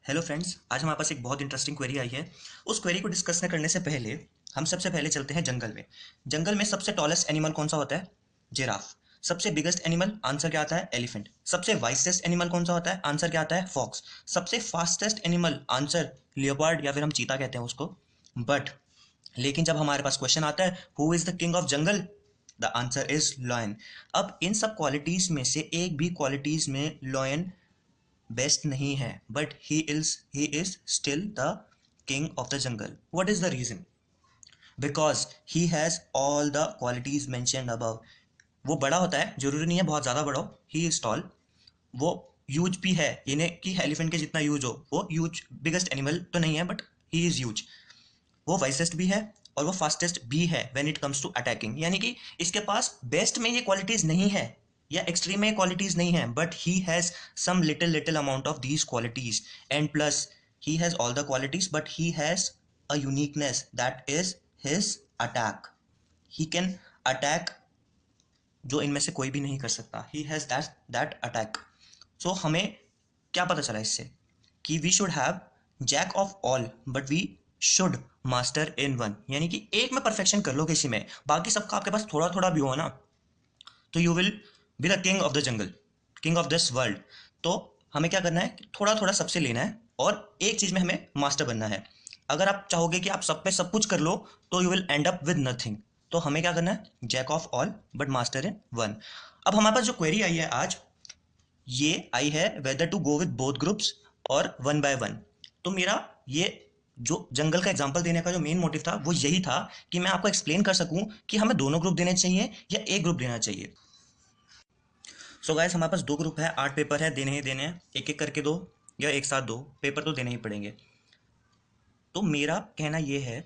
Hello friends, आज हमारे पास एक बहुत इंटरेस्टिंग क्वेरी आई है। उस क्वेरी को डिस्कस करने से पहले हम सबसे पहले चलते हैं जंगल में। जंगल में सबसे टॉलेस्ट एनिमल कौन सा होता है? जिराफ। सबसे बिगेस्ट एनिमल, आंसर क्या आता है? एलिफेंट। सबसे वाइसेस्ट एनिमल कौन सा होता है? आंसर क्या आता है? फॉक्स। सबसे फास्टेस्ट एनिमल, आंसर लियोपार्ड या फिर हम चीता कहते हैं उसको। बट लेकिन जब हमारे पास क्वेश्चन आता है who is the king of jungle, the answer is lion. अब इन सब क्वालिटीज में से एक भी क्वालिटीज में लॉयन बेस्ट नहीं है, but he is still the king of the jungle. What is the reason? Because he has all the qualities mentioned above. वो बड़ा होता है, जरूरी नहीं है बहुत ज्यादा बड़ा हो। ही इज टॉल, वो यूज भी है, यानी कि एलिफेंट के जितना यूज हो। वो यूज बिगेस्ट एनिमल तो नहीं है, बट ही इज यूज। वो वाइसेस्ट भी है और वो फास्टेस्ट भी है when it comes to attacking. यानी कि इसके पास बेस्ट में ये क्वालिटीज नहीं है या एक्सट्रीम में क्वालिटीज नहीं है, but he has some little little amount of these qualities. And plus he has all the qualities, but he has a uniqueness, that is his attack. He can attack जो इनमें से कोई भी नहीं कर सकता। He has that attack. So हमें क्या पता चला इससे? कि we should have jack of all but we should master in one. यानी कि एक में परफेक्शन कर लो किसी में, बाकी सबका आपके पास थोड़ा थोड़ा भी हो ना, तो you will be the king of the jungle, king of this world. तो हमें क्या करना है? थोड़ा थोड़ा सबसे लेना है और एक चीज में हमें मास्टर बनना है। अगर आप चाहोगे कि आप सब पे सब कुछ कर लो तो you will end up with nothing. तो हमें क्या करना है? Jack of all but master in one. अब हमारे पास जो क्वेरी आई है आज, ये आई है whether to go with both groups और वन बाय वन। तो मेरा ये जो जंगल का एग्जांपल देने का जो मेन मोटिव था वो यही था कि मैं आपको एक्सप्लेन कर सकूं कि हमें दोनों ग्रुप देने चाहिए या एक ग्रुप देना चाहिए। सो गाइस, हमारे पास दो ग्रुप है, 8 पेपर है, देने ही देने हैं। एक एक करके दो या एक साथ दो, पेपर तो देने ही पड़ेंगे। तो मेरा कहना ये है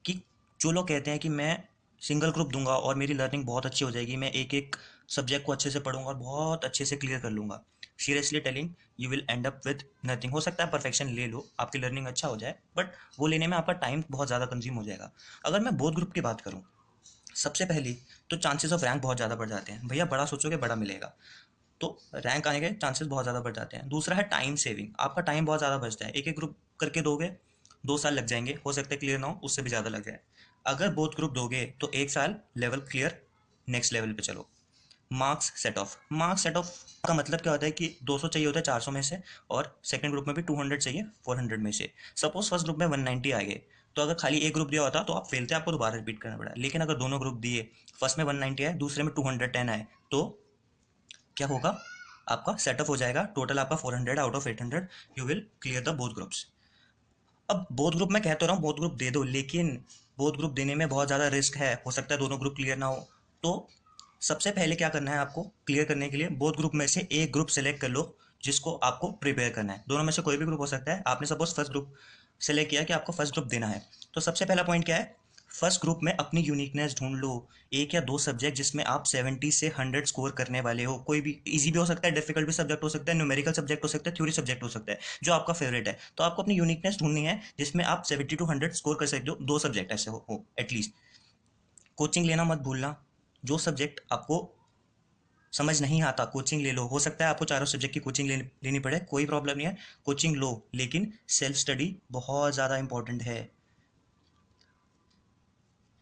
कि जो लोग कहते हैं कि मैं सिंगल ग्रुप दूंगा और मेरी लर्निंग बहुत अच्छी हो जाएगी, मैं एक एक सब्जेक्ट को अच्छे से पढ़ूंगा और बहुत अच्छे से क्लियर कर लूंगा, seriously telling, you will end up with nothing. हो सकता है परफेक्शन ले लो, आपकी लर्निंग अच्छा हो जाए, बट वो लेने में आपका टाइम बहुत ज़्यादा कंज्यूम हो जाएगा। अगर मैं बोथ ग्रुप की बात करूँ, सबसे पहली तो चांसेस ऑफ रैंक बहुत ज़्यादा बढ़ जाते हैं। भैया बड़ा सोचोगे बड़ा मिलेगा, तो रैंक आने के चांसेस बहुत ज़्यादा बढ़ जाते हैं। दूसरा है टाइम सेविंग, आपका टाइम बहुत ज़्यादा बचता है। एक एक ग्रुप करके दोगे 2 साल लग जाएंगे, हो सकता है क्लियर ना हो, उससे भी ज़्यादा लग जाए। अगर बोथ ग्रुप दोगे तो 1 साल, लेवल क्लियर, नेक्स्ट लेवल पे चलो। मार्क्स सेट ऑफ का मतलब क्या होता है कि 200 चाहिए होता है 400 में से, और सेकंड ग्रुप में भी 200 चाहिए 400 में से। सपोज फर्स्ट ग्रुप में 190 आ गए, तो अगर खाली एक ग्रुप दिया होता तो आप फेल थे, आपको दोबारा रिपीट करना पड़ा। लेकिन अगर दोनों ग्रुप दिए, फर्स्ट में 190 आए, दूसरे में 210 आए, तो क्या होगा? आपका सेटअप हो जाएगा, टोटल आपका 400 out of 800, you will clear the both groups. अब बोथ ग्रुप मैं कह तो रहा हूँ बोथ ग्रुप दे दो, लेकिन बोथ ग्रुप देने में बहुत ज़्यादा रिस्क है, हो सकता है दोनों ग्रुप क्लियर ना हो। तो सबसे पहले क्या करना है आपको क्लियर करने के लिए? बोथ ग्रुप में से एक ग्रुप सेलेक्ट कर लो जिसको आपको प्रिपेयर करना है। दोनों में से कोई भी ग्रुप हो सकता है। आपने सपोज फर्स्ट ग्रुप सेलेक्ट किया कि आपको फर्स्ट ग्रुप देना है, तो सबसे पहला पॉइंट क्या है? फर्स्ट ग्रुप में अपनी यूनिकनेस ढूंढ लो। एक या दो सब्जेक्ट जिसमें आप 70 से 100 स्कोर करने वाले हो, कोई भी, इजी भी हो सकता है, डिफिकल्ट भी सब्जेक्ट हो सकता है, न्यूमेरिकल सब्जेक्ट हो सकता है, थ्योरी सब्जेक्ट हो सकता है, जो आपका फेवरेट है। तो आपको अपनी यूनिकनेस ढूंढनी है जिसमें आप 70 to 100 स्कोर कर सकते हो। दो सब्जेक्ट ऐसे हो एटलीस्ट। कोचिंग लेना मत भूलना। जो सब्जेक्ट आपको समझ नहीं आता, कोचिंग ले लो। हो सकता है आपको चारों सब्जेक्ट की कोचिंग लेनी पड़े, कोई प्रॉब्लम नहीं है, कोचिंग लो, लेकिन सेल्फ स्टडी बहुत ज़्यादा इंपॉर्टेंट है।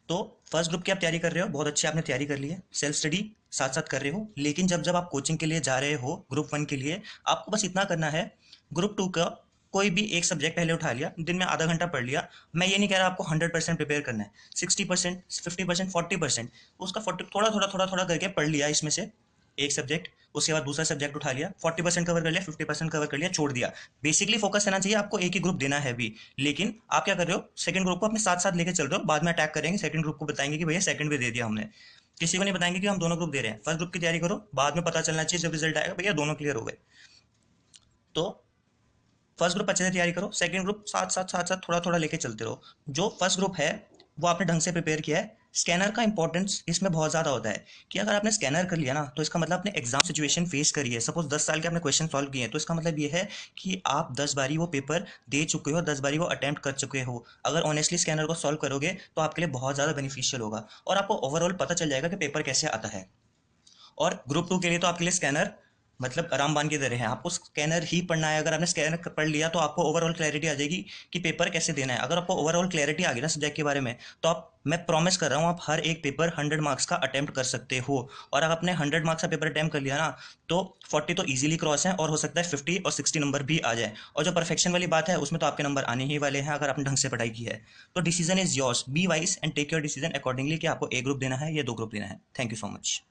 तो फर्स्ट ग्रुप की आप तैयारी कर रहे हो, बहुत अच्छी आपने तैयारी कर ली है, सेल्फ स्टडी साथ साथ कर रहे हो। लेकिन जब जब आप कोचिंग के लिए जा रहे हो ग्रुप 1 के लिए, आपको बस इतना करना है, ग्रुप 2 का कोई भी एक सब्जेक्ट पहले उठा लिया, दिन में आधा घंटा पढ़ लिया। मैं ये नहीं कह रहा आपको 100% प्रिपेयर करना है, 60%, 50%, 40%, उसका 40 थोड़ा थोड़ा थोड़ा थोड़ा करके पढ़ लिया इसमें से एक सब्जेक्ट। उसके बाद दूसरा सब्जेक्ट उठा लिया, 40% कवर कर लिया, 50% कवर कर लिया, छोड़ दिया। बेसिकली फोकस रहना चाहिए आपको, एक ही ग्रुप देना है भी। लेकिन आप क्या कर रहे हो? सेकंड ग्रुप को अपने साथ साथ लेके चल रहे हो। बाद में अटैक करेंगे, सेकंड ग्रुप को बताएंगे कि भैया सेकंड भी दे दिया हमने। किसी को नहीं बताएंगे कि हम दोनों ग्रुप दे रहे हैं। फर्स्ट ग्रुप की तैयारी करो, बाद में पता चलना चाहिए जब रिजल्ट आएगा भैया दोनों क्लियर हो गए। तो फर्स्ट ग्रुप अच्छे से तैयारी करो, सेकंड ग्रुप साथ साथ थोड़ा थोड़ा लेके चलते रहो। जो फर्स्ट ग्रुप है वो आपने ढंग से प्रिपेयर किया है। स्कैनर का इंपॉर्टेंस इसमें बहुत ज़्यादा होता है कि अगर आपने स्कैनर कर लिया ना, तो इसका मतलब आपने एग्जाम सिचुएशन फेस करी है। सपोज 10 साल के आपने क्वेश्चन सॉल्व किए हैं, तो इसका मतलब ये है कि आप 10 बारी वो पेपर दे चुके हो, 10 बारी वो अटैम्प्ट कर चुके हो। अगर ऑनेस्टली स्कैनर को सॉल्व करोगे तो आपके लिए बहुत ज़्यादा बेनिफिशियल होगा, और आपको ओवरऑल पता चल जाएगा कि पेपर कैसे आता है। और ग्रुप 2 के लिए तो आपके लिए स्कैनर मतलब रामबाण की तरह है, आपको स्कैनर ही पढ़ना है। अगर आपने स्कैनर पढ़ लिया तो आपको ओवरऑल क्लैरिटी आ जाएगी कि पेपर कैसे देना है। अगर आपको ओवरऑल क्लैरिटी आ गई ना सब्जेक्ट के बारे में, तो आप, मैं प्रॉमिस कर रहा हूँ, आप हर एक पेपर 100 मार्क्स का अटेम्प्ट कर सकते हो। और अगर आपने 100 मार्क्स का पेपर अटेम्प्ट कर लिया ना, तो 40 तो ईजिली क्रॉस है, और हो सकता है 50 और 60 नंबर भी आ जाए। और जो परफेक्शन वाली बात है, उसमें तो आपके नंबर आने ही वाले हैं अगर आपने ढंग से पढ़ाई की है। तो decision is yours, be wise and take your decision accordingly कि आपको ए ग्रुप देना है या दो ग्रुप देना है। Thank you so much.